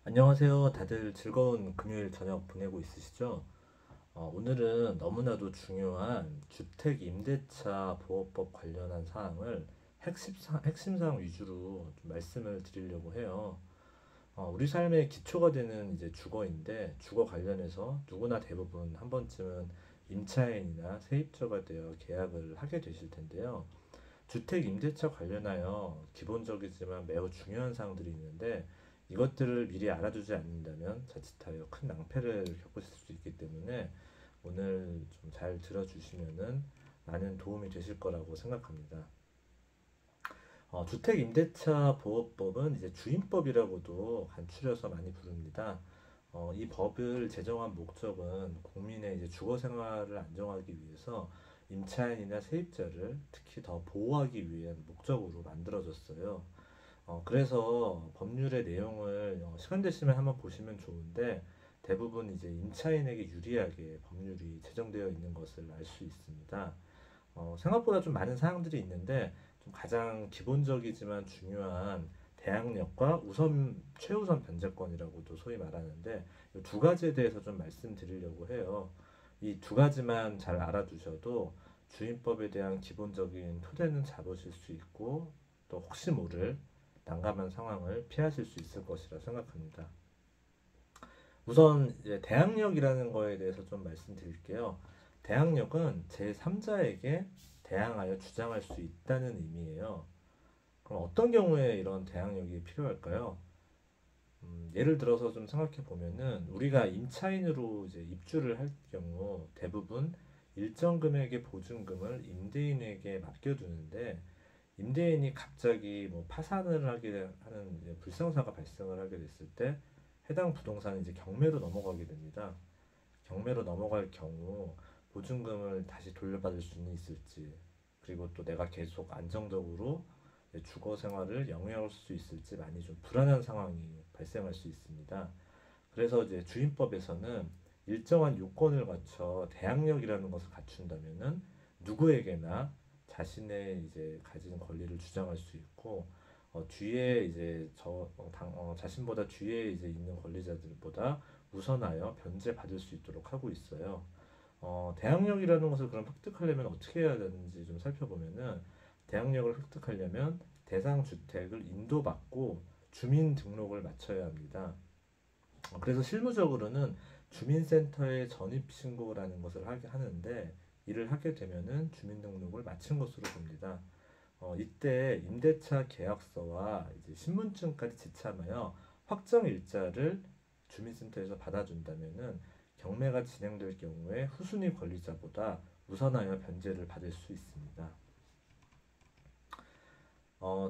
안녕하세요. 다들 즐거운 금요일 저녁 보내고 있으시죠? 오늘은 너무나도 중요한 주택 임대차 보호법 관련한 사항을 핵심 사항 위주로 좀 말씀을 드리려고 해요. 우리 삶의 기초가 되는 이제 주거인데 주거 관련해서 누구나 대부분 한 번쯤은 임차인이나 세입자가 되어 계약을 하게 되실 텐데요. 주택 임대차 관련하여 기본적이지만 매우 중요한 사항들이 있는데 이것들을 미리 알아두지 않는다면 자칫하여 큰 낭패를 겪으실 수 있기 때문에 오늘 좀 잘 들어주시면은 많은 도움이 되실 거라고 생각합니다. 주택 임대차 보호법은 이제 주임법이라고도 간추려서 많이 부릅니다. 이 법을 제정한 목적은 국민의 이제 주거 생활을 안정하기 위해서 임차인이나 세입자를 특히 더 보호하기 위한 목적으로 만들어졌어요. 그래서 법률의 내용을 시간 되시면 한번 보시면 좋은데 대부분 이제 임차인에게 유리하게 법률이 제정되어 있는 것을 알 수 있습니다. 생각보다 좀 많은 사항들이 있는데 좀 가장 기본적이지만 중요한 대항력과 최우선 변제권이라고도 소위 말하는데 이 두 가지에 대해서 좀 말씀드리려고 해요. 이 두 가지만 잘 알아두셔도 주임법에 대한 기본적인 토대는 잡으실 수 있고 또 혹시 모를 난감한 상황을 피하실 수 있을 것이라 생각합니다. 우선 이제 대항력이라는 거에 대해서 좀 말씀드릴게요. 대항력은 제3자에게 대항하여 주장할 수 있다는 의미예요. 그럼 어떤 경우에 이런 대항력이 필요할까요? 예를 들어서 좀 생각해 보면은 우리가 임차인으로 이제 입주를 할 경우 대부분 일정 금액의 보증금을 임대인에게 맡겨두는데 임대인이 갑자기 뭐 파산을 하게 하는 이제 불상사가 발생을 하게 됐을 때 해당 부동산이 이제 경매로 넘어가게 됩니다. 경매로 넘어갈 경우 보증금을 다시 돌려받을 수는 있을지, 그리고 또 내가 계속 안정적으로 주거 생활을 영위할 수 있을지 많이 좀 불안한 상황이 발생할 수 있습니다. 그래서 이제 주임법에서는 일정한 요건을 갖춰 대항력이라는 것을 갖춘다면은 누구에게나 자신의 이제 가진 권리를 주장할 수 있고 뒤에 이제 자신보다 뒤에 이제 있는 권리자들보다 우선하여 변제받을 수 있도록 하고 있어요. 대항력이라는 것을 그럼 획득하려면 어떻게 해야 되는지 좀 살펴보면은 대항력을 획득하려면 대상 주택을 인도받고 주민 등록을 마쳐야 합니다. 그래서 실무적으로는 주민센터에 전입 신고라는 것을 하게 하는데 이를 하게 되면은 주민등록을 마친 것으로 봅니다. 이때 임대차 계약서와 이제 신분증까지 지참하여 확정 일자를 주민센터에서 받아준다면은 경매가 진행될 경우에 후순위 권리자보다 우선하여 변제를 받을 수 있습니다.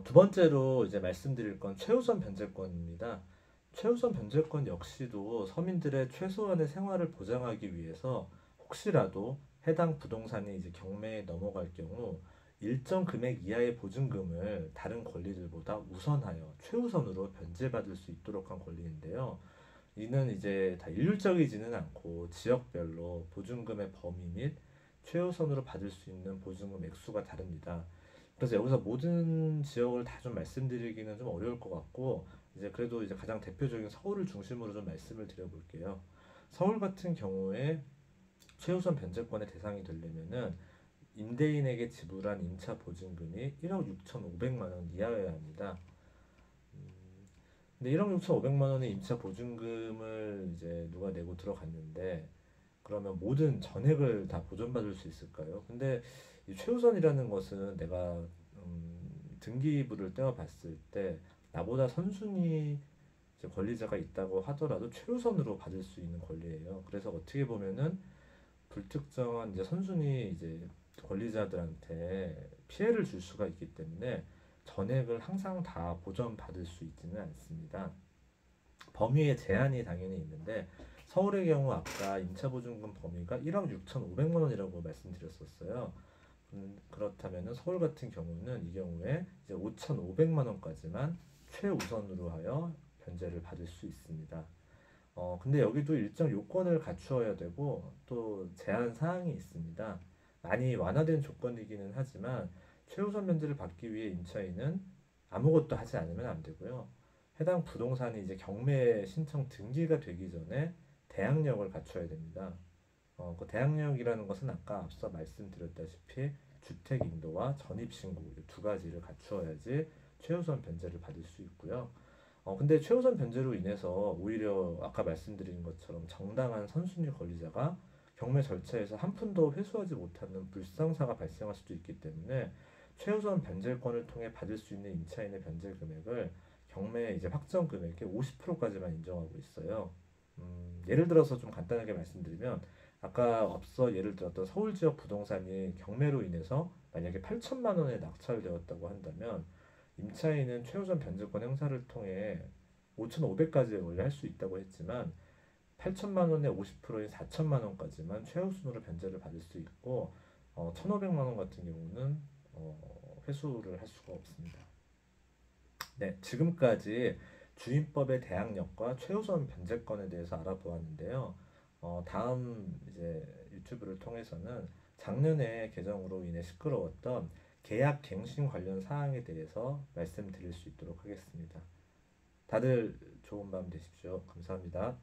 두 번째로 이제 말씀드릴 건 최우선 변제권입니다. 최우선 변제권 역시도 서민들의 최소한의 생활을 보장하기 위해서 혹시라도 해당 부동산이 이제 경매에 넘어갈 경우 일정 금액 이하의 보증금을 다른 권리들보다 우선하여 최우선으로 변제받을 수 있도록 한 권리인데요. 이는 이제 다 일률적이지는 않고 지역별로 보증금의 범위 및 최우선으로 받을 수 있는 보증금 액수가 다릅니다. 그래서 여기서 모든 지역을 다 좀 말씀드리기는 좀 어려울 것 같고 이제 그래도 이제 가장 대표적인 서울을 중심으로 좀 말씀을 드려볼게요. 서울 같은 경우에 최우선 변제권의 대상이 되려면은 임대인에게 지불한 임차 보증금이 1억 6,500만 원 이하여야 합니다. 근데 1억 6,500만 원의 임차 보증금을 이제 누가 내고 들어갔는데 그러면 모든 전액을 다 보전받을 수 있을까요? 근데 이 최우선이라는 것은 내가 등기부를 떼어봤을 때 나보다 선순위 이제 권리자가 있다고 하더라도 최우선으로 받을 수 있는 권리예요. 그래서 어떻게 보면은 불특정한 이제 선순위 이제 권리자들한테 피해를 줄 수가 있기 때문에 전액을 항상 다 보전받을 수 있지는 않습니다. 범위의 제한이 당연히 있는데 서울의 경우 아까 임차보증금 범위가 1억 6,500만 원이라고 말씀드렸었어요. 그렇다면 서울 같은 경우는 이 경우에 이제 5,500만 원까지만 최우선으로 하여 변제를 받을 수 있습니다. 근데 여기도 일정 요건을 갖추어야 되고 또 제한 사항이 있습니다. 많이 완화된 조건이기는 하지만 최우선 변제를 받기 위해 임차인은 아무것도 하지 않으면 안 되고요. 해당 부동산이 이제 경매 신청 등기가 되기 전에 대항력을 갖춰야 됩니다. 그 대항력이라는 것은 아까 앞서 말씀드렸다시피 주택 인도와 전입신고 두 가지를 갖추어야지 최우선 변제를 받을 수 있고요. 근데 최우선 변제로 인해서 오히려 아까 말씀드린 것처럼 정당한 선순위 권리자가 경매 절차에서 한 푼도 회수하지 못하는 불상사가 발생할 수도 있기 때문에 최우선 변제권을 통해 받을 수 있는 임차인의 변제 금액을 경매 이제 확정 금액의 50%까지만 인정하고 있어요. 예를 들어서 좀 간단하게 말씀드리면 아까 앞서 예를 들었던 서울 지역 부동산이 경매로 인해서 만약에 8천만 원에 낙찰되었다고 한다면 임차인은 최우선 변제권 행사를 통해 5,500까지 원래 할 수 있다고 했지만 8천만 원의 50%인 4천만 원까지만 최우선으로 변제를 받을 수 있고 1,500만 원 같은 경우는 회수를 할 수가 없습니다. 네, 지금까지 주임법의 대항력과 최우선 변제권에 대해서 알아보았는데요. 다음 이제 유튜브를 통해서는 작년에 개정으로 인해 시끄러웠던 계약 갱신 관련 사항에 대해서 말씀드릴 수 있도록 하겠습니다. 다들 좋은 밤 되십시오. 감사합니다.